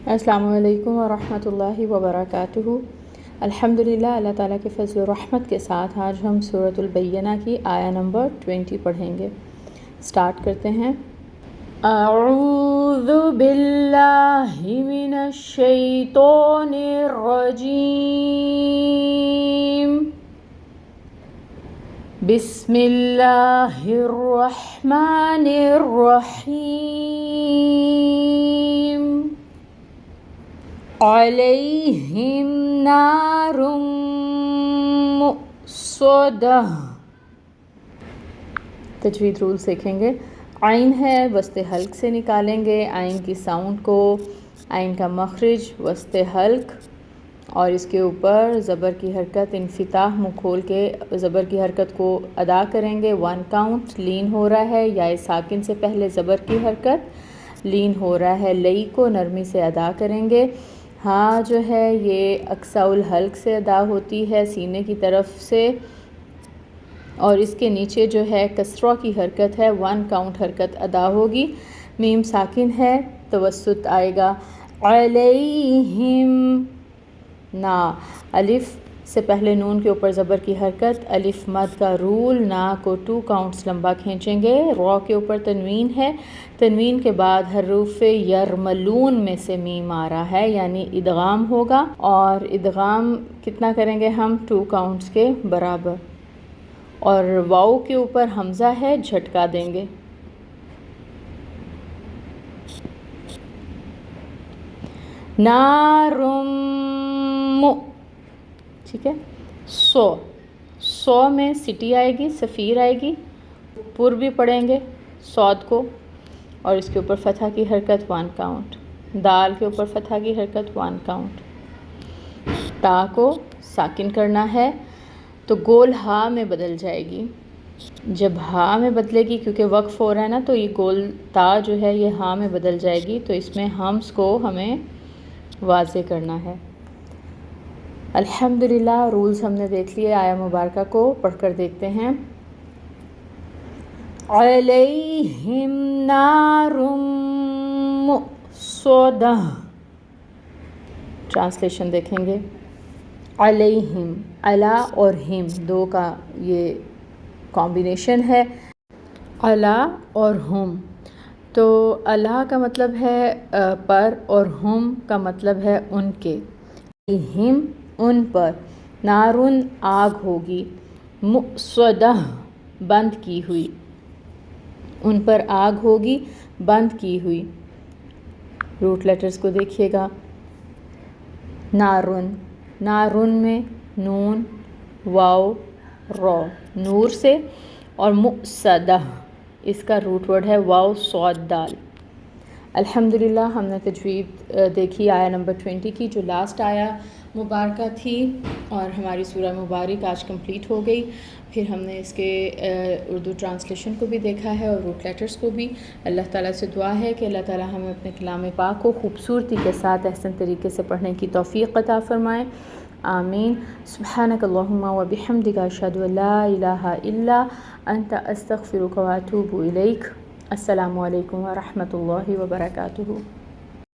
السلام علیکم ورحمۃ اللہ وبرکاتہ۔ الحمدللہ، اللہ تعالیٰ کے فضل و رحمت کے ساتھ آج ہم سورۃ البینہ کی آیہ نمبر 20 پڑھیں گے۔ سٹارٹ کرتے ہیں۔ اعوذ باللہ من الشیطان الرجیم، بسم اللہ الرحمن الرحیم۔ علیہم نار مؤصدہ۔ تجوید رول سیکھیں گے۔ عین ہے وسط حلق سے نکالیں گے، عین کی ساؤنڈ کو، عین کا مخرج وسط حلق، اور اس کے اوپر زبر کی حرکت انفتاح منہ کھول کے زبر کی حرکت کو ادا کریں گے۔ 1 کاؤنٹ لین ہو رہا ہے، یا ساکن سے پہلے زبر کی حرکت لین ہو رہا ہے، لئی کو نرمی سے ادا کریں گے۔ ہاں جو ہے یہ اقصاء الحلق سے ادا ہوتی ہے، سینے کی طرف سے، اور اس کے نیچے جو ہے کسرہ کی حرکت ہے، 1 کاؤنٹ حرکت ادا ہوگی۔ میم ساکن ہے، توسط آئے گا۔ علیہم نا، الف سے پہلے نون کے اوپر زبر کی حرکت، الف مد کا رول، نا کو 2 کاؤنٹس لمبا کھینچیں گے۔ را کے اوپر تنوین ہے، تنوین کے بعد حروف یرملون میں سے میم آ رہا ہے، یعنی ادغام ہوگا، اور ادغام کتنا کریں گے ہم؟ 2 کاؤنٹس کے برابر، اور واؤ کے اوپر حمزہ ہے، جھٹکا دیں گے۔ نارم، ٹھیک ہے۔ سو میں سٹی آئے گی، صفیر آئے گی، پر بھی پڑھیں گے صاد کو، اور اس کے اوپر فتحہ کی حرکت 1 کاؤنٹ، دال کے اوپر فتحہ کی حرکت 1 کاؤنٹ۔ تا کو ساکن کرنا ہے تو گول ہا میں بدل جائے گی۔ جب ہا میں بدلے گی، کیونکہ وقف ہو رہا ہے نا، تو یہ گول تا جو ہے یہ ہا میں بدل جائے گی، تو اس میں ہمز کو ہمیں واضح کرنا ہے۔ الحمدللہ، رولز ہم نے دیکھ لیے، آیہ مبارکہ کو پڑھ کر دیکھتے ہیں۔ علیہم نار مؤصدہ، ٹرانسلیشن دیکھیں گے۔ علیہم، علا اور ہم دو کا یہ کمبینیشن ہے، علا اور ہم۔ تو علا کا مطلب ہے پر، اور ہم کا مطلب ہے ان کے۔ ہم ان پر، نارن آگ ہوگی، مؤصدہ بند کی ہوئی، ان پر آگ ہوگی بند کی ہوئی۔ روٹ لیٹرز کو دیکھیے گا۔ نارن، نارن میں نون، واو، را، نور سے، اور مؤصدہ اس کا روٹ ورڈ ہے واو صاد دال۔ الحمدللہ، ہم نے تجوید دیکھی آیہ نمبر 20 کی، جو لاسٹ آیہ مبارکہ تھی، اور ہماری سورہ مبارک آج کمپلیٹ ہو گئی۔ پھر ہم نے اس کے اردو ٹرانسلیشن کو بھی دیکھا ہے، اور روٹ لیٹرز کو بھی۔ اللہ تعالیٰ سے دعا ہے کہ اللہ تعالیٰ ہمیں اپنے کلام پاک کو خوبصورتی کے ساتھ احسن طریقے سے پڑھنے کی توفیق عطا فرمائے، آمین۔ سبحانک اللہم و بحمدک، اشہد ان لا الہ الا انت، استغفرک و اتوب الیک۔ السلام علیکم ورحمۃ اللہ وبرکاتہ۔